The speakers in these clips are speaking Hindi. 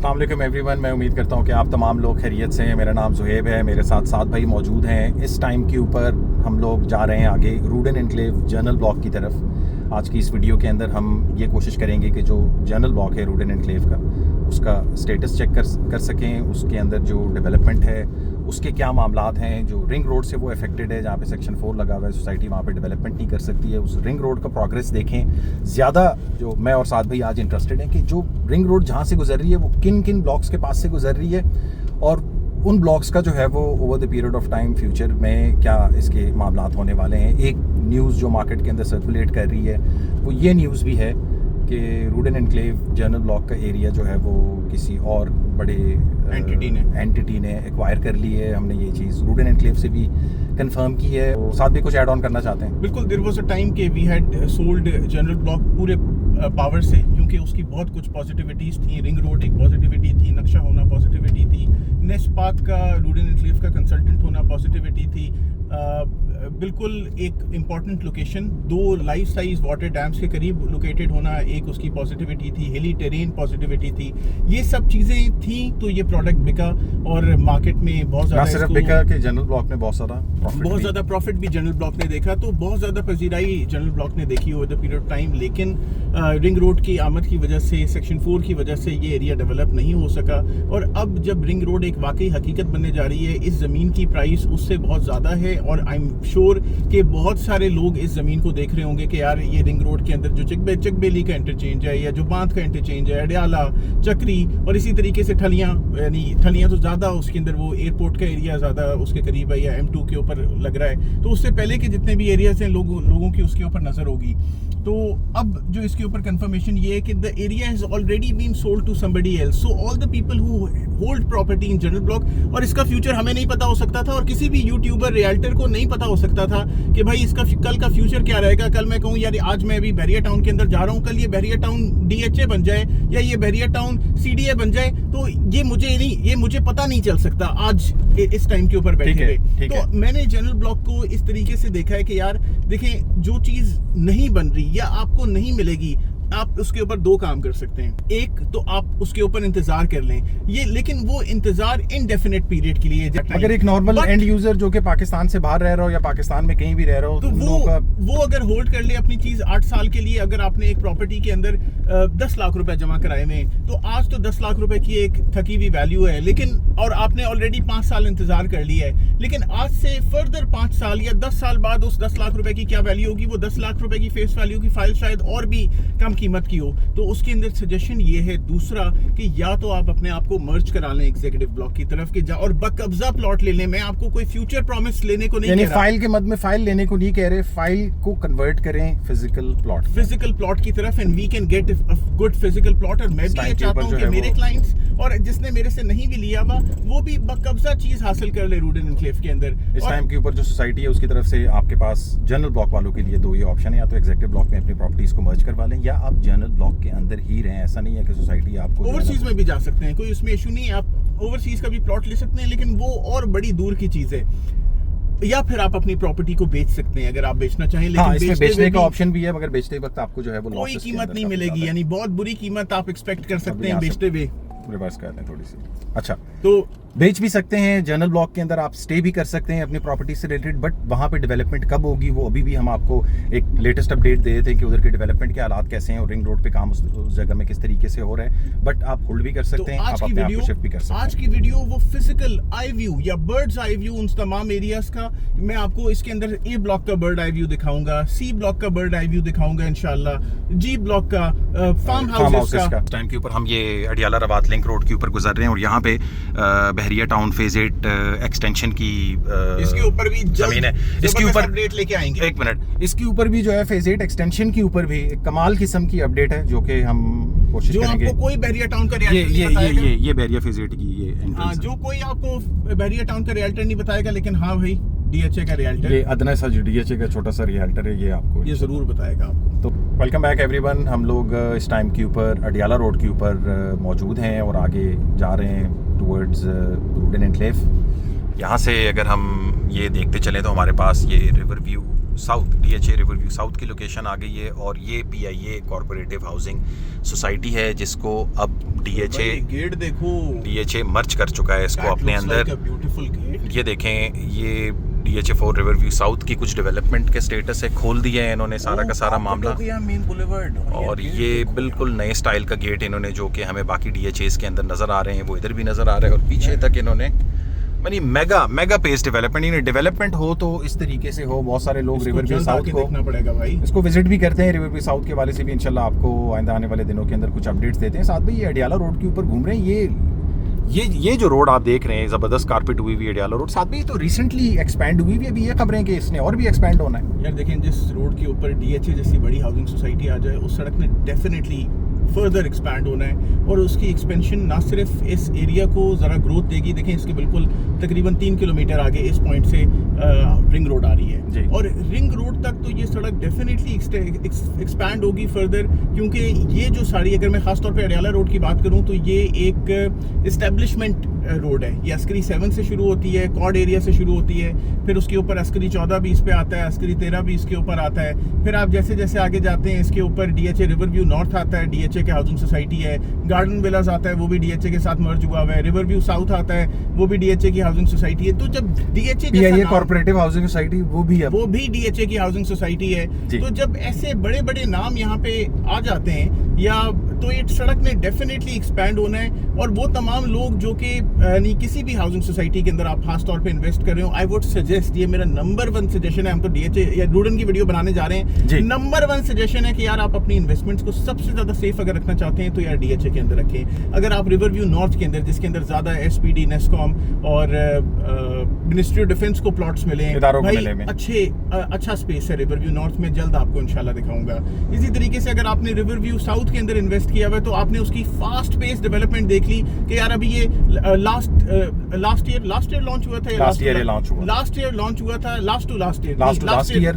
अस्सलाम वालेकुम एवरीवन, मैं उम्मीद करता हूँ कि आप तमाम लोग खैरियत से हैं। मेरा नाम ज़ुहैब है, मेरे साथ 7 भाई मौजूद हैं। इस टाइम के ऊपर हम लोग जा रहे हैं आगे रूडन एनक्लेव जर्नल ब्लॉक की तरफ। आज की इस वीडियो के अंदर हम ये कोशिश करेंगे कि जो जर्नल ब्लॉक है रूडन एनक्लेव का, उसका स्टेटस चेक कर सकें, उसके अंदर जो डेवलपमेंट है उसके क्या मामलात हैं। जो रिंग रोड से वो अफेक्टेड है, जहाँ पे सेक्शन 4 लगा हुआ है, सोसाइटी वहाँ पे डेवलपमेंट नहीं कर सकती है। उस रिंग रोड का प्रोग्रेस देखें। ज़्यादा जो मैं और साथ भाई आज इंटरेस्टेड हैं कि जो रिंग रोड जहाँ से गुजर रही है वो किन किन ब्लॉक्स के पास से गुजर रही है, और उन ब्लॉक्स का जो है वो over the period of time future में क्या इसके मामलात होने वाले हैं। एक न्यूज़ जो मार्केट के अंदर सर्कुलेट कर रही है वो ये न्यूज़ भी है कि रूडन एनक्लेव जर्नल ब्लॉक का एरिया जो है वो किसी और बड़े एंटिटी ने एक्वायर कर ली है। हमने ये चीज़ रूडन एनक्लेव से भी कंफर्म की है। वो साथ भी कुछ ऐड ऑन करना चाहते हैं। बिल्कुल, देयर वाज अ टाइम के we had sold general block पूरे पावर से, क्योंकि उसकी बहुत कुछ पॉजिटिविटीज़ थी। रिंग रोड एक पॉजिटिविटी थी, नक्शा होना पॉजिटिविटी थी, नेस्पाक का रूडन एनक्लेव का कंसल्टेंट होना पॉजिटिविटी थी। बिल्कुल एक important location, 2 life size water dams के करीब लोकेटेड होना एक उसकी पॉजिटिविटी थी। हिली टेरेन पॉजिटिविटी थी। ये सब चीज़ें थी तो ये प्रोडक्ट बिका और मार्केट में बहुत ज़्यादा सिर्फ बिका कि जनरल ब्लॉक ने बहुत ज़्यादा प्रॉफिट भी जनरल ब्लॉक ने देखा, तो बहुत ज़्यादा पजीराई जनरल ब्लॉक ने देखी over the period of time. लेकिन रिंग रोड की आमद की वजह से, सेक्शन 4 की वजह से ये एरिया डेवलप नहीं हो सका। और अब जब रिंग रोड एक वाकई हकीकत बनने जा रही है, इस ज़मीन की प्राइस उससे बहुत ज़्यादा है। और आई एम श्योर कि बहुत सारे लोग इस ज़मीन को देख रहे होंगे कि यार ये रिंग रोड के अंदर जो चकबेली का इंटरचेंज है, या जो बांध का इंटरचेंज है, अडयाला, चक्री और इसी तरीके से ठलियाँ, यानी ठलियाँ तो ज़्यादा उसके अंदर वो एयरपोर्ट का एरिया ज़्यादा उसके करीब है या M2 के ऊपर लग रहा है, तो उससे पहले के जितने भी एरियाज हैं लोगों की उसके ऊपर नज़र होगी। तो अब जो इसके ऊपर कंफर्मेशन ये है कि the area has already been sold to somebody else, so all the people who hold property in general block. और इसका फ्यूचर हमें नहीं पता हो सकता था, और किसी भी यूट्यूबर रियल्टर को नहीं पता हो सकता था कि भाई इसका कल का फ्यूचर क्या रहेगा। कल मैं कहूँ यार आज मैं अभी बहरिया टाउन के अंदर जा रहा हूँ, कल ये बहरिया टाउन DHA बन जाए या ये बहरिया टाउन CDA बन जाए, तो ये मुझे पता नहीं चल सकता आज इस टाइम के ऊपर बैठे हुए। तो मैंने जनरल ब्लॉक को इस तरीके से देखा है कि यार देखें, जो चीज नहीं बन रही या आपको नहीं मिलेगी, आप उसके ऊपर 2 काम कर सकते हैं। एक तो आप उसके ऊपर इंतजार कर लें, ये लेकिन वो इंतजार इनडेफिनेट पीरियड के लिए। अगर एक नॉर्मल एंड यूजर जो कि पाकिस्तान से बाहर रह रहा हो या पाकिस्तान में कहीं भी रह रहा हो, तो वो अगर होल्ड कर ले अपनी चीज 8 साल के लिए, अगर आपने एक प्रॉपर्टी के अंदर 10 लाख रुपए जमा कराए हुए, तो आज तो 10 लाख रुपए की एक थकी हुई वैल्यू है, लेकिन और आपने ऑलरेडी 5 साल इंतजार कर लिया है, लेकिन आज से फर्दर 5 साल या 10 साल बाद उस 10 लाख रुपए की क्या वैल्यू होगी? वो 10 लाख रुपए की फेस वैल्यू की फाइल शायद और भी कम कीमत की हो। तो उसके अंदर सजेशन ये है दूसरा कि या तो आप अपने आप को मर्ज करा लें एग्जीक्यूटिव ब्लॉक की तरफ के और बकब्जा प्लॉट ले लें। मैं आपको कोई फ्यूचर प्रॉमिस लेने को नहीं कह रहा, फाइल के मद में फाइल लेने को नहीं कह रहे, फाइल को कन्वर्ट करें फिजिकल प्लॉट की तरफ, and we can get a good physical plot. और मैं भी ये चाहता हूं कि मेरे क्लाइंट्स और जिसने मेरे से नहीं भी लिया हुआ वो भी बकब्जा चीज हासिल कर ले रूडन एनक्लेव के अंदर। इस टाइम के ऊपर जो सोसाइटी है उसकी तरफ से आपके पास जनरल ब्लॉक वालों के लिए 2 ही ऑप्शन है, या तो एग्जीक्यूटिव ब्लॉक में अपनी प्रॉपर्टीज को मर्ज करवा लें, या आप जनरल ब्लॉक के अंदर ही रहें। ऐसा नहीं है कि सोसाइटी आपको ओवरसीज में भी जा सकते हैं, कोई उसमें इशू नहीं है। आप ओवरसीज का भी प्लॉट ले सकते हैं, लेकिन वो और बड़ी दूर की चीज है। या फिर आप अपनी प्रॉपर्टी को बेच सकते हैं अगर आप बेचना चाहें, लेकिन इसमें बेचने का ऑप्शन भी है, मगर बेचते वक्त आपको जो है वो कोई कीमत नहीं मिलेगी, यानी बहुत बुरी कीमत आप एक्सपेक्ट कर सकते हैं बेचते हुए। रिवर्स कर लें थोड़ी सी। अच्छा, तो बेच भी सकते हैं जनरल ब्लॉक के अंदर, आप स्टे भी कर सकते हैं अपनी प्रॉपर्टी से रिलेटेड, बट वहाँ पे डेवलपमेंट कब होगी वो अभी भी हम आपको एक लेटेस्ट अपडेट दे देते हैं कि उधर के डेवलपमेंट के हालात कैसे हैं और रिंग रोड पे काम उस जगह में किस तरीके से हो रहा है। बट आप होल्ड भी कर सकते हैं, आप अपने आप को शिफ्ट भी कर सकते हैं। आज की वीडियो वो फिजिकल आई व्यू या बर्ड्स आई व्यू उन तमाम एरियाज का मैं आपको इसके अंदर A ब्लॉक का बर्ड आई व्यू दिखाऊंगा, C ब्लॉक का बर्ड आई व्यू दिखाऊंगा इंशाल्लाह, G ब्लॉक का फार्म हाउसेस का। टाइम के ऊपर हम ये अडियाला रवात लिंक रोड के ऊपर गुजर रहे हैं और यहाँ पे बहरिया टाउन फेज 8 एक्सटेंशन की इसके ऊपर भी जमीन है, इसके ऊपर अपडेट लेके आएंगे। 1 मिनट, इसके ऊपर भी जो है फेज 8 एक्सटेंशन के ऊपर भी एक कमाल किस्म की अपडेट है जो कि हम कोशिश करेंगे। आपको कोई बहरिया टाउन का रियल्टर ये बहरिया फेज 8 की ये एंट्रेंस, जो कोई आपको बहरिया टाउन का रियल्टर नहीं बताएगा, लेकिन हाँ भाई DHA का रियल्टर, ये अदना सा DHA का छोटा सा रियल्टर है, ये आपको ये जरूर बताएगा आपको। तो वेलकम बैक एवरीवन, हम लोग इस टाइम के ऊपर अडियाला रोड के ऊपर मौजूद हैं और आगे जा रहे हैं टुवर्ड्स रूडन एनक्लेव। यहाँ से अगर हम ये देखते चलें तो हमारे पास ये river view south, DHA river view south की लोकेशन आ गई है, और ये PIA कॉरपोरेटिव हाउसिंग सोसाइटी है जिसको अब डीएचए गेट देखो, मर्ज कर चुका है इसको अपने अंदर। Beautiful gate. ये देखें, ये DHA 4 रिवर व्यू साउथ की कुछ डेवलपमेंट के स्टेटस है, खोल दिया है इन्होंने सारा का सारा मामला। मेन बुलेवर्ड और ये बिल्कुल नए स्टाइल का गेट इन्होंने, जो कि हमें बाकी DHAs के अंदर नज़र आ रहे हैं वो इधर भी नज़र आ रहा है, और पीछे तक इन्होंने यानी मेगा पेस डेवलपमेंट, यानी डेवलपमेंट हो तो इस तरीके से हो। बहुत सारे लोग रिवर व्यू साउथ को देखना पड़ेगा भाई, इसको विजिट भी करते हैं। रिवर व्यू साउथ के वाले से भी इंशाल्लाह आपको आइंदा आने वाले दिनों के अंदर कुछ अपडेट्स देते हैं। साथ में ये अडियाला रोड के ऊपर घूम रहे हैं, ये जो रोड आप देख रहे हैं, जबरदस्त कारपेट हुई हुई अडियाला रोड, साथ में ये तो रिसेंटली एक्सपैंड हुई हुई, अभी ये खबरें कि इसने और भी एक्सपैंड होना है। यार देखें, जिस रोड के ऊपर DHA जैसी बड़ी हाउसिंग सोसाइटी आ जाए, उस सड़क ने डेफिनेटली फर्दर एक्सपैंड होना है, और उसकी एक्सपेंशन ना सिर्फ इस एरिया को ज़रा ग्रोथ देगी। देखें, इसके बिल्कुल तकरीबन 3 किलोमीटर आगे इस पॉइंट से रिंग रोड आ रही है, और रिंग रोड तक तो ये सड़क डेफिनेटली एक्सपैंड होगी फर्दर, क्योंकि ये जो सारी, अगर मैं खासतौर पे अडियाला रोड की बात करूं तो ये एक इस्टेब्लिशमेंट रोड है। ये अस्करी 7 से शुरू होती है, कॉड एरिया से शुरू होती है, फिर उसके ऊपर अस्करी 14 भी इस पे आता है, अस्करी 13 भी इसके ऊपर आता है। फिर आप जैसे जैसे आगे जाते हैं, इसके ऊपर DHA रिवर व्यू नॉर्थ आता है, DHA के हाउसिंग सोसाइटी है, गार्डन विलास आता है, वो भी DHA के साथ मर्ज हुआ हुआ है, रिवर व्यू साउथ आता है, वो भी DHA की हाउसिंग सोसाइटी है। तो जब DHA कॉर्पोरेटिव हाउसिंग सोसाइटी वो भी DHA की हाउसिंग सोसाइटी है, तो जब ऐसे बड़े बड़े नाम यहाँ पे आ जाते हैं, या तो ये सड़क ने डेफिनेटली एक्सपैंड होना है। और वो तमाम लोग जो कि यानी किसी भी हाउसिंग सोसाइटी के अंदर आप खास तौर पे इन्वेस्ट कर रहे हो, आई वुड सजेस्ट, ये मेरा नंबर 1 सजेशन है, हम तो DHA या रूडन की वीडियो बनाने जा रहे हैं, नंबर 1 सजेशन है कि यार आप अपनी इन्वेस्टमेंट्स को सबसे ज्यादा सेफ अगर रखना चाहते हैं तो यार DHA के अंदर रखें। अगर आप रिवर व्यू नॉर्थ के अंदर, जिसके अंदर ज्यादा SPD, नेस्कॉम और मिनिस्ट्री ऑफ डिफेंस को प्लॉट्स मिले हैं भाई, अच्छा स्पेस है रिवर व्यू नॉर्थ में, जल्द आपको इंशाल्लाह दिखाऊंगा। इसी तरीके से अगर आपने रिवर व्यू साउथ के अंदर इन्वेस्ट किया हुआ है, तो आपने उसकी फास्ट पेस डेवलपमेंट देख ली कि यार अभी ये लास्ट ईयर लॉन्च हुआ था, लास्ट ईयर लॉन्च हुआ था, लास्ट ईयर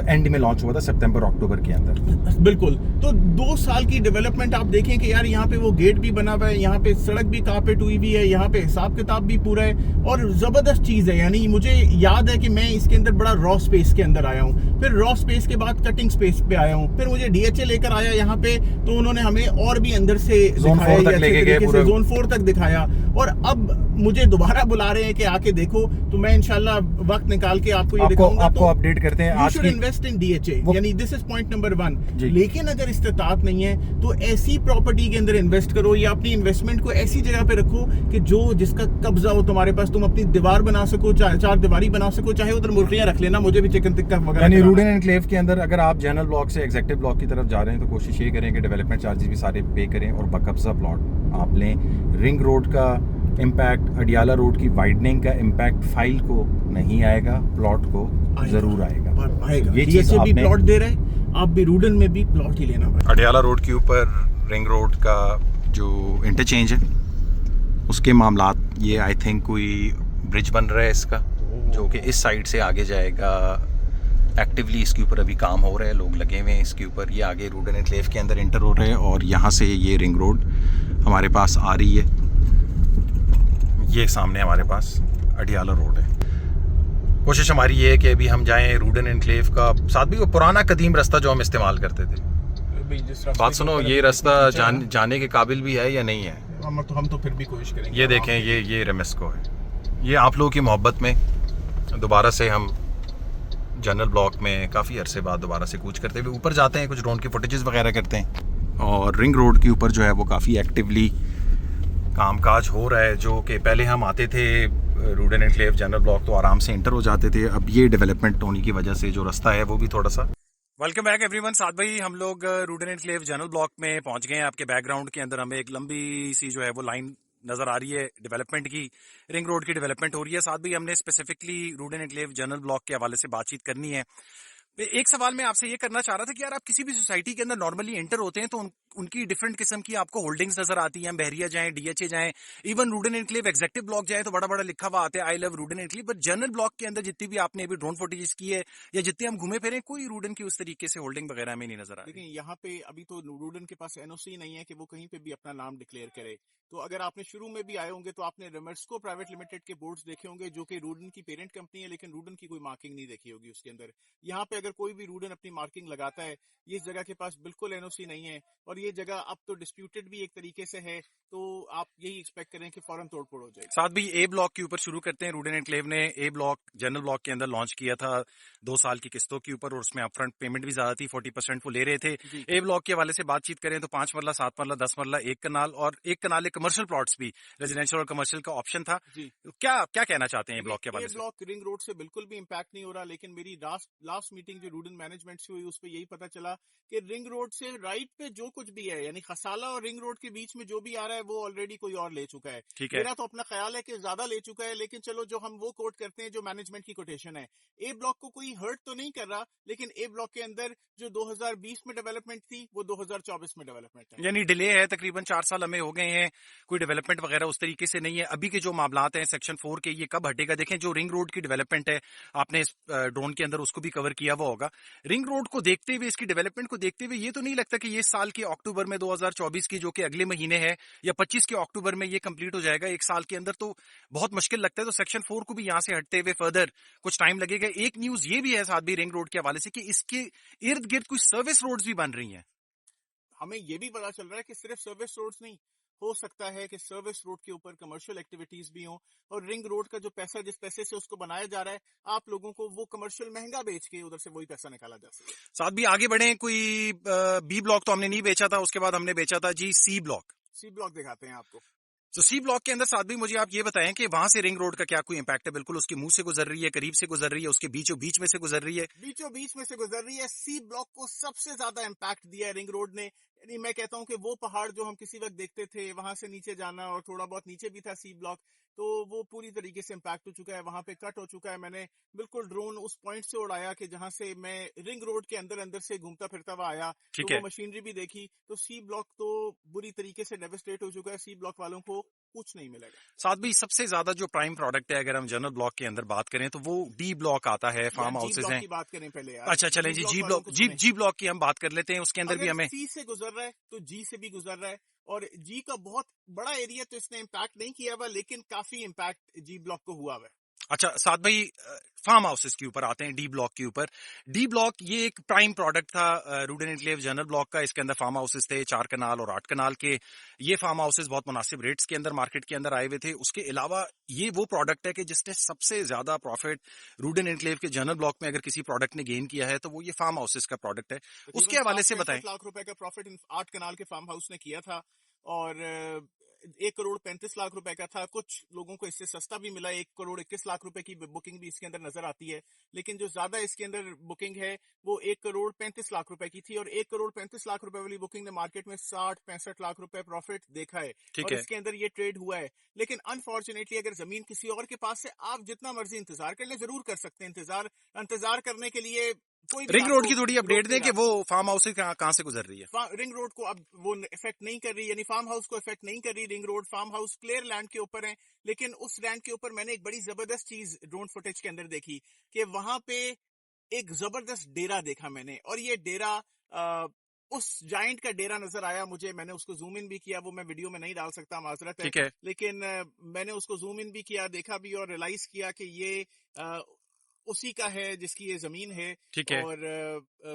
एंड में लॉन्च हुआ था, सितंबर अक्टूबर के अंदर। बिल्कुल, तो 2 साल की डेवलपमेंट आप देखें कि यार यहाँ पे वो गेट भी बना हुआ है, यहाँ पे सड़क भी कारपेट हुई हुई है, यहाँ पे हिसाब किताब भी पूरा है, और जबरदस्त चीज है। यानी मुझे याद है कि मैं इसके अंदर बड़ा रॉ स्पेस के अंदर आया हूँ, फिर रॉ स्पेस के बाद कटिंग स्पेस पे आया हूँ, फिर मुझे DHA लेकर आया यहाँ पे, तो उन्होंने हमें और भी अंदर से जोन 4 तक लेके गए, पूरा जोन 4 तक दिखाया, और अब मुझे दोबारा बुला रहे हैं कि आके देखो, तो मैं इंशाल्लाह वक्त निकाल के आपको ये दिखाऊंगा, आपको अपडेट करते हैं। आज इन्वेस्ट इन DHA, यानी दिस इज पॉइंट नंबर 1। लेकिन अगर इस्तेताअत नहीं है तो ऐसी प्रॉपर्टी के अंदर इन्वेस्ट करो, या अपनी इन्वेस्टमेंट को ऐसी जगह पे रखो कि जिसका कब्जा हो तुम्हारे पास, तुम अपनी दीवार बना सको, 4 दीवारी बना सको, चाहे उधर मुर्गियां रख लेना, मुझे भी चिकन टिक्का वगैरह। यानी रूडन एनक्लेव के अंदर अगर आप जनरल ब्लॉक से एग्जेक्टिव ब्लॉक की तरफ जा रहे हैं तो कोशिश ये करें कि डेवलपमेंट चार्जेस भी सारे पे करें और बकब्जा प्लॉट आप लें। रिंग रोड का इम्पैक्ट, अडियाला रोड की वाइडनिंग का इम्पैक्ट फाइल को नहीं आएगा, प्लॉट को जरूर आएगा। ये चीज भी प्लॉट दे रहे हैं, आप भी रूडन में भी प्लॉट ही लेना। अडियाला रोड के ऊपर रिंग रोड का जो इंटरचेंज है उसके मामलात, ये आई थिंक कोई ब्रिज बन रहा है इसका, जो कि इस साइड से आगे जाएगा। एक्टिवली इसके ऊपर अभी काम हो रहा है, लोग लगे हुए हैं इसके ऊपर। ये आगे रूडन एनक्लेव के अंदर एंटर हो रहे हैं, और यहाँ से ये रिंग रोड हमारे पास आ रही है। ये सामने हमारे पास अडियाला रोड है। कोशिश हमारी ये है कि अभी हम जाएं रूडन एनक्लेव का, साथ भी वो पुराना कदीम रास्ता जो हम इस्तेमाल करते थे। बात सुनो, ये रास्ता जाने के काबिल भी है या नहीं है? हम तो फिर भी कोशिश करेंगे। ये देखें, ये रेमेस्को है। ये आप लोगों की मोहब्बत में दोबारा से हम जनरल ब्लॉक में काफ़ी अरसे बाद दोबारा से कूच करते हुए ऊपर जाते हैं, कुछ ड्रोन की फुटेजेस वगैरह करते हैं। और रिंग रोड के ऊपर जो है वो काफ़ी एक्टिवली कामकाज हो रहा है। जो कि पहले हम आते थे रूडन एनक्लेव जनरल ब्लॉक तो आराम से इंटर हो जाते थे, अब ये डेवलपमेंट होने की वजह से जो रास्ता है वो भी थोड़ा सा। Welcome back everyone. साथ भाई हम लोग रूडन एनक्लेव जनरल ब्लॉक में पहुंच गए हैं। आपके बैकग्राउंड के अंदर हमें एक लंबी सी जो है वो लाइन नजर आ रही है डेवलपमेंट की, रिंग रोड की डेवलपमेंट हो रही है। साथ भी हमने specifically Rudn enclave general block के हवाले से बातचीत करनी है। एक सवाल मैं आपसे ये करना चाह रहा था कि यार आप किसी भी सोसाइटी के अंदर नॉर्मली एंटर होते हैं तो उनकी डिफरेंट किस्म की आपको होल्डिंग्स नजर आती हैं। बहरिया जाएं, DHA जाएं, even Rudn enclave executive block जाए तो बड़ा बड़ा लिखा हुआ आता है I love Rudn enclave. But general block के अंदर जितनी भी आपने अभी ड्रोन फुटेज की है या जितने हम घूमे फिरे, कोई रूडन की उस तरीके से होल्डिंग वगैरह में नहीं नजर आ रही। लेकिन यहाँ पे अभी तो रूडन के पास NOC नहीं है कि वो कहीं पे भी अपना नाम डिक्लेयर करे। तो अगर आपने शुरू में भी आए होंगे तो आपने रेमर्सको प्राइवेट लिमिटेड के बोर्ड्स देखे होंगे, जो कि रूडन की पेरेंट कंपनी है, लेकिन रूडन की कोई मार्किंग नहीं देखी होगी उसके अंदर। यहाँ पे अगर कोई भी रूडन अपनी मार्किंग लगाता है, ये इस जगह के पास बिल्कुल NOC नहीं है, और ये जगह अब तो डिस्प्यूटेड भी एक तरीके से है, तो आप यही एक्सपेक्ट करें कि फौरन तोड़ फोड़ हो जाएगी। साथ भी ए ब्लॉक के ऊपर शुरू करते हैं। रूडन एनक्लेव ने ए ब्लॉक जनरल ब्लॉक के अंदर लॉन्च किया था 2 साल की किस्तों के ऊपर, और उसमें अपफ्रंट पेमेंट भी ज्यादा थी, 40% वो ले रहे थे। जी। ए ब्लॉक के हवाले से बातचीत करें तो 5 मरला, 7 मरला, 10 मरला, एक कनाल और एक कनाल एक कमर्शियल प्लॉट्स भी, रेजिडेंशियल और कमर्शियल का ऑप्शन था। जी। तो क्या क्या कहना चाहते हैं ए ब्लॉक के ये हवाले से? ब्लॉक रिंग रोड से बिल्कुल भी इम्पैक्ट नहीं हो रहा, लेकिन मेरी लास्ट मीटिंग जो रूडन मैनेजमेंट से हुई उस पर यही पता चला कि रिंग रोड से राइट पे जो कुछ भी है, यानी खसाला और रिंग रोड के बीच में जो भी आ रहा है वो ऑलरेडी कोई और ले चुका है। ठीक है। मेरा तो अपना ख्याल है कि ज्यादा ले चुका है, लेकिन चलो जो हम वो कोट करते हैं जो मैनेजमेंट की कोटेशन है, ए ब्लॉक को कोई हर्ट तो नहीं कर रहा, लेकिन ए ब्लॉक के अंदर जो 2020 में डेवलपमेंट थी वो 2024 में डेवलपमेंट है। यानी डिले है, तकरीबन 4 साल हमें हो गए हैं, कोई डेवलपमेंट वगैरह उस तरीके से नहीं है। अभी के जो मामलात हैं सेक्शन 4 के, ये कब हटेगा? देखें, जो रिंग रोड की डेवलपमेंट है, आपने इस ड्रोन के अंदर उसको भी कवर किया हुआ होगा। रिंग रोड को देखते हुए, इसकी डेवलपमेंट को देखते हुए, ये तो नहीं लगता कि ये साल के अक्टूबर में 2024 की, जो कि अगले महीने है, या 25 के अक्टूबर में ये कंप्लीट हो जाएगा, एक साल के अंदर, तो बहुत मुश्किल लगता है। तो सेक्शन 4 को भी यहां से हटते हुए फर्दर कुछ टाइम लगेगा। एक न्यूज ये भी है साथ भी रिंग रोड के हवाले से कि इसके इर्द गिर्द कुछ सर्विस रोड्स भी बन रही हैं। हमें ये भी पता चल रहा है कि सिर्फ सर्विस रोड्स नहीं, हो सकता है कि सर्विस रोड के ऊपर कमर्शियल एक्टिविटीज भी हों, और रिंग रोड का जो पैसा, जिस पैसे से उसको बनाया जा रहा है, आप लोगों को वो कमर्शियल महंगा बेच के उधर से वही पैसा निकाला जा सके। साथ भी आगे बढ़े, कोई बी ब्लॉक तो हमने नहीं बेचा था, उसके बाद हमने बेचा था जी सी ब्लॉक। सी ब्लॉक दिखाते हैं आपको। तो सी ब्लॉक के अंदर साथ भी मुझे आप ये बताएं कि वहां से रिंग रोड का क्या कोई इंपैक्ट है? बिल्कुल उसके मुंह से गुजर रही है, करीब से गुजर रही है, उसके बीचों बीच में से गुजर रही है? बीचों बीच में से गुजर रही है। सी ब्लॉक को सबसे ज्यादा इम्पैक्ट दिया है रिंग रोड ने। यानी मैं कहता हूं कि वो पहाड़ जो हम किसी वक्त देखते थे, वहां से नीचे जाना, और थोड़ा बहुत नीचे भी था सी ब्लॉक, तो वो पूरी तरीके से इम्पैक्ट हो चुका है, वहां पे कट हो चुका है। मैंने बिल्कुल ड्रोन उस पॉइंट से उड़ाया कि जहां से मैं रिंग रोड के अंदर अंदर से घूमता फिरता हुआ आया, ठीक तो है। वो मशीनरी भी देखी, तो सी ब्लॉक तो बुरी तरीके से डेवस्टेट हो चुका है। सी ब्लॉक वालों को कुछ नहीं मिलेगा। साथ भी सबसे ज्यादा जो प्राइम प्रोडक्ट है, अगर हम जनरल ब्लॉक के अंदर बात करें, तो वो डी ब्लॉक आता है, फार्म जी हाउसेज ब्लॉक हैं। की बात करें पहले यार। अच्छा चलें जी, जी वालों ब्लॉक, को जी सुने। जी ब्लॉक की हम बात कर लेते हैं, उसके अंदर भी अगर हमें सी से गुजर रहा है तो जी से भी गुजर रहा है, और जी का बहुत बड़ा एरिया तो इसने इम्पैक्ट नहीं किया हुआ, लेकिन काफी इम्पैक्ट जी ब्लॉक को हुआ हुआ है। अच्छा साथ भाई, फार्म हाउसेस के ऊपर आते हैं, डी ब्लॉक के ऊपर। डी ब्लॉक ये एक प्राइम प्रोडक्ट था रूडन एनक्लेव जनरल ब्लॉक का। इसके अंदर फार्म हाउसेस थे 4 कनाल और 8 कनाल के। ये फार्म हाउसेस बहुत मुनासिब रेट्स के अंदर मार्केट के अंदर आए हुए थे। उसके अलावा ये वो प्रोडक्ट है कि जिसने सबसे ज्यादा प्रॉफिट रूडन एनक्लेव के जनरल ब्लॉक में अगर किसी प्रोडक्ट ने गेन किया है तो वो ये फार्म हाउसेस का प्रोडक्ट है। उसके हवाले से बताएं। 60-65 लाख रुपए का प्रॉफिट 8 कनाल के फार्म हाउस ने किया था, और 1 करोड़ 35 लाख रुपए का था। कुछ लोगों को इससे सस्ता भी मिला, 1 करोड़ 21 लाख रुपए की बुकिंग भी इसके अंदर नजर आती है, लेकिन जो ज्यादा इसके अंदर बुकिंग है वो 1 करोड़ 35 लाख रुपए की थी, और 1 करोड़ 35 लाख रुपए वाली बुकिंग ने मार्केट में 60-65 लाख रुपए प्रॉफिट देखा है, ठीक और है। इसके अंदर ये ट्रेड हुआ है। लेकिन अनफॉर्चुनेटली अगर जमीन किसी और के पास है, आप जितना मर्जी इंतजार कर ले, जरूर कर सकते हैं इंतजार करने के लिए कोई भी रिंग रोड आपको की थोड़ी रोक अपडेट नहीं दें कि रहा। वो फार्म हाउस कहाँ से गुजर रही है? रिंग रोड को अब वो इफेक्ट नहीं कर रही, यानी फार्म हाउस को इफेक्ट नहीं कर रही ring road. Farm house clear land के ऊपर है, लेकिन उस लैंड के ऊपर मैंने एक बड़ी जबरदस्त चीज ड्रोन फुटेज के अंदर देखी कि वहां पे एक जबरदस्त डेरा देखा मैंने, और ये डेरा उस जाइंट का डेरा नजर आया मुझे। मैंने उसको जूम इन भी किया, वो मैं वीडियो में नहीं डाल सकता, माजरत है, ठीक है। लेकिन मैंने उसको जूम इन भी किया, देखा भी, और रियलाइज किया कि ये उसी का है जिसकी ये जमीन है, ठीक है। और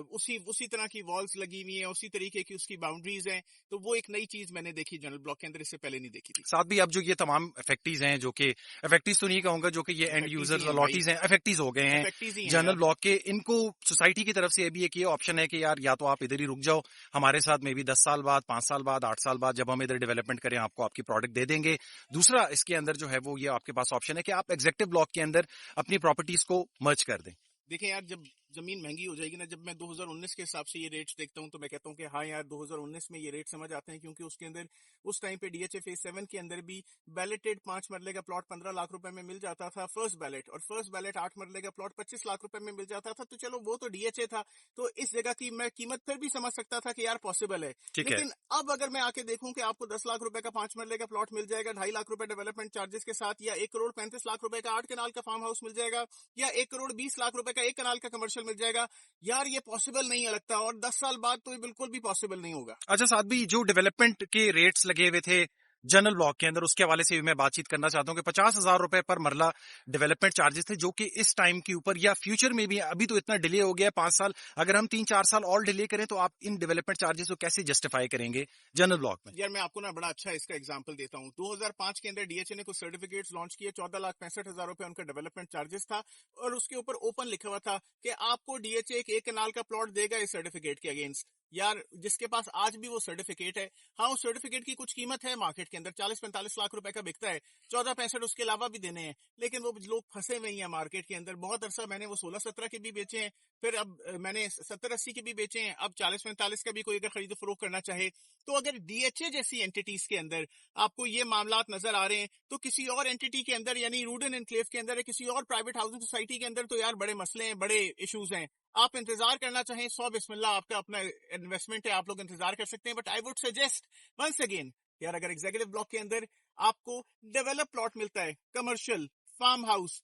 उसी तरह की वॉल्स लगी हुई हैं, उसी तरीके की उसकी बाउंड्रीज हैं। तो वो एक नई चीज मैंने देखी जनरल ब्लॉक के अंदर, इससे पहले नहीं देखी थी। साथ भी अब जो ये तमाम इफेक्टीज हैं, जो कि इफेक्टीज तो नहीं कहूंगा, जो कि ये एंड Effecties यूजर ही हैं अलॉटीज हैं, इफेक्टीज हो गए हैं इफेक्टीज ही हैं जनरल यार। ब्लॉक के। इनको सोसाइटी की तरफ से ये भी एक ये ऑप्शन है कि यार या तो आप इधर ही रुक जाओ हमारे साथ, में भी 10 साल बाद, 5 साल बाद, 8 साल बाद, जब हम इधर डेवलपमेंट करें आपको आपकी प्रोडक्ट दे देंगे। दूसरा इसके अंदर जो है वो ये आपके पास ऑप्शन है कि आप एग्जेक्टिव ब्लॉक के अंदर अपनी प्रॉपर्टीज को मर्ज कर दें। देखें यार, जब जमीन महंगी हो जाएगी ना, जब मैं 2019 के हिसाब से ये रेट्स देखता हूँ तो मैं कहता हूँ कि हाँ यार 2019 में ये रेट समझ आते हैं, क्योंकि उसके अंदर उस टाइम पे डीएचए फेज 7 के अंदर भी बैलेटेड 5 मरले का प्लॉट 15 लाख रुपए में मिल जाता था फर्स्ट बैलेट, और फर्स्ट बैलेट 8 मरले का प्लॉट 25 लाख रुपए में मिल जाता था। तो चलो वो तो डीएचए था, तो इस जगह की मैं कीमत फिर भी समझ सकता था कि यार पॉसिबल है। ठीक है। लेकिन अब अगर मैं आके देखूं कि आपको 10 लाख रुपए का 5 मरले का प्लॉट मिल जाएगा 2.5 लाख रुपए डेवलपमेंट चार्जेस के साथ, या 1 करोड़ 35 लाख रुपए का 8 कनाल का फार्म हाउस मिल जाएगा, या 1 करोड़ 20 लाख रुपए का 1 कनाल का कमर्शियल मिल जाएगा, यार ये पॉसिबल नहीं है लगता, और 10 साल बाद तो ये बिल्कुल भी पॉसिबल नहीं होगा। अच्छा साथ भी जो डेवलपमेंट के रेट्स लगे हुए थे जनरल ब्लॉक के अंदर, उसके हवाले से भी मैं बातचीत करना चाहता हूँ कि 50,000 रुपए पर मरला डेवलपमेंट चार्जेस थे, जो कि इस टाइम के ऊपर या फ्यूचर में भी, अभी तो इतना डिले हो गया 5 साल, अगर हम 3-4 साल और डिले करें तो आप इन डेवलपमेंट चार्जेस को कैसे जस्टिफाई करेंगे जनरल ब्लॉक में? यार मैं आपको ना बड़ा अच्छा इसका एग्जांपल देता हूँ। 2005 के अंदर डीएचए ने कुछ सर्टिफिकेट्स लॉन्च किए, 14,65,000 रुपए उनका डेवलपमेंट चार्जेस था, और उसके ऊपर ओपन लिखा हुआ था कि आपको डीएचए एक कनाल का प्लॉट देगा इस सर्टिफिकेट के अगेंस्ट। यार जिसके पास आज भी वो सर्टिफिकेट है, हाँ उस सर्टिफिकेट की कुछ कीमत है मार्केट के अंदर, 40-45 लाख रुपए का बिकता है, 14-65 उसके अलावा भी देने हैं, लेकिन वो लोग फंसे हुए हैं मार्केट के अंदर। बहुत अरसा मैंने वो 16-17 के भी बेचे हैं, फिर अब मैंने 70-80 के भी बेचे हैं, अब 40-45 का भी कोई अगर खरीदो फरोख्त करना चाहे तो अगर डीएचए जैसी एंटिटीज के अंदर आपको ये मामलात नजर आ रहे हैं, तो किसी और एंटिटी के अंदर यानी रूडन एनक्लेव के अंदर, किसी और प्राइवेट हाउसिंग सोसाइटी के अंदर तो यार बड़े मसले हैं, बड़े इश्यूज हैं। आप इंतजार करना चाहें, 100 बिस्मिल्लाह, आपका अपना इन्वेस्टमेंट है, आप लोग इंतजार कर सकते हैं, but I would suggest once again यार, अगर एग्जीक्यूटिव ब्लॉक के अंदर आपको डेवलप प्लॉट मिलता है, कमर्शियल फार्म हाउस,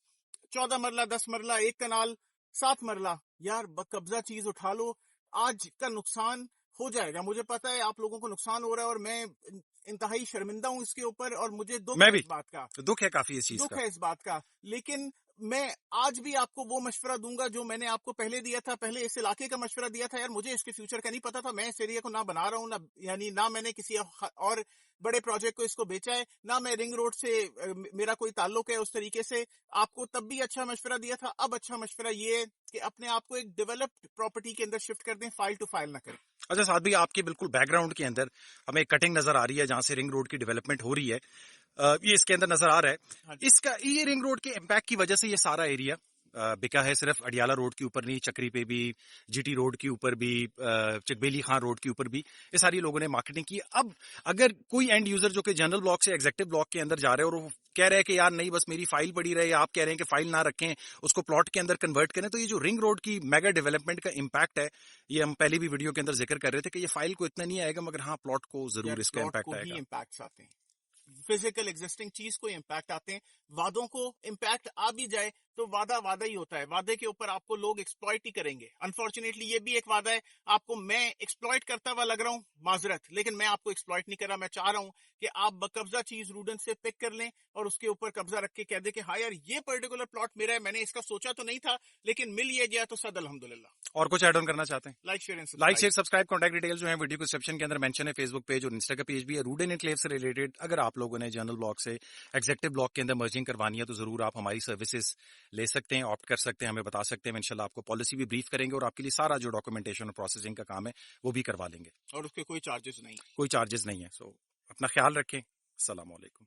14 मरला, 10 मरला, 1 कनाल, 7 मरला, यार कब्जा चीज उठा लो। आज का नुकसान हो जाएगा, मुझे पता है आप लोगों को नुकसान हो रहा है, और मैं इंतहाई शर्मिंदा हूं इसके ऊपर, और मुझे दुख मैं है भी, इस बात का, दुख है काफी इस चीज दुख का। है इस बात का। लेकिन मैं आज भी आपको वो मशवरा दूंगा जो मैंने आपको पहले दिया था, पहले इस इलाके का मशवरा दिया था। यार मुझे इसके फ्यूचर का नहीं पता था, मैं इस एरिया को ना बना रहा हूँ, ना यानी ना मैंने किसी और बड़े प्रोजेक्ट को इसको बेचा है, ना मैं रिंग रोड से मेरा कोई ताल्लुक है उस तरीके से। आपको तब भी अच्छा मशवरा दिया था, अब अच्छा मशवरा ये है कि अपने आप को एक डेवलप्ड प्रॉपर्टी के अंदर शिफ्ट कर दें, फाइल टू फाइल ना करें। अच्छा साथ भी आपके बिल्कुल बैकग्राउंड के अंदर हमें एक कटिंग नजर आ रही है जहां से रिंग रोड की डेवलपमेंट हो रही है, ये इसके अंदर नजर आ रहा हाँ है। जी। इसका, ये रिंग रोड के इम्पैक्ट की वजह से ये सारा एरिया बिका है, सिर्फ अडियाला रोड के ऊपर नहीं, चक्री पे भी, जीटी रोड के ऊपर भी, चकबेली खान रोड के ऊपर भी, ये सारी लोगों ने मार्केटिंग की। अब अगर कोई एंड यूजर जो कि जनरल ब्लॉक से एग्जेक्टिव ब्लॉक के अंदर जा रहे हैं और वो कह रहे हैं कि यार नहीं बस मेरी फाइल पड़ी रहे, या आप कह रहे हैं कि फाइल ना रखें, उसको प्लॉट के अंदर कन्वर्ट करें, तो ये जो रिंग रोड की मेगा डेवलपमेंट का इम्पैक्ट है, ये हम पहले भी वीडियो के अंदर जिक्र कर रहे थे कि ये फाइल को इतना नहीं आएगा, मगर हाँ प्लॉट को यार जरूर इसका प्लॉट इम्पैक्ट को ही आएगा। इम्पैक्ट आते हैं, फिजिकल एग्जिस्टिंग चीज को इम्पैक्ट आते हैं। वादों को इम्पैक्ट आ भी जाए तो वादा वादा ही होता है, वादे के ऊपर आपको लोग एक्सप्लॉइट ही करेंगे। अनफॉर्चुनेटली ये भी एक वादा है, आपको मैं एक्सप्लॉइट करता हुआ लग रहा हूँ, माजरत, लेकिन मैं आपको एक्सप्लॉइट नहीं कर रहा। मैं चाह रहा हूँ कि आप बकब्जा चीज रूडन से पिक कर लें और उसके ऊपर कब्जा रख के कह दे कि हाँ यार ये पर्टिकुलर प्लॉट मेरा है, मैंने इसका सोचा तो नहीं था लेकिन मिल ये गया तो सद अल्हम्दुलिल्लाह। और कुछ ऐड ऑन करना चाहते हैं? Like share and like share subscribe. Subscribe, contact details जो है वीडियो को डिस्क्रिप्शन के अंदर मेंशन है, फेसबुक पेज और इंस्टा का पेज भी है। रूडन एनक्लेव से रिलेटेड अगर आप लोगों ने जनरल ब्लॉक से एग्जेक्टिव ब्लॉक के अंदर मर्जिंग करवानी है तो जरूर आप हमारी सर्विसेज ले सकते हैं, ऑप्ट कर सकते हैं, हमें बता सकते हैं, इंशाल्लाह आपको पॉलिसी भी ब्रीफ करेंगे और आपके लिए सारा जो डॉक्यूमेंटेशन और प्रोसेसिंग का काम है वो भी करवा लेंगे, और उसके कोई चार्जेस नहीं। कोई चार्जेस नहीं है। सो अपना ख्याल रखें। अस्सलाम वालेकुम।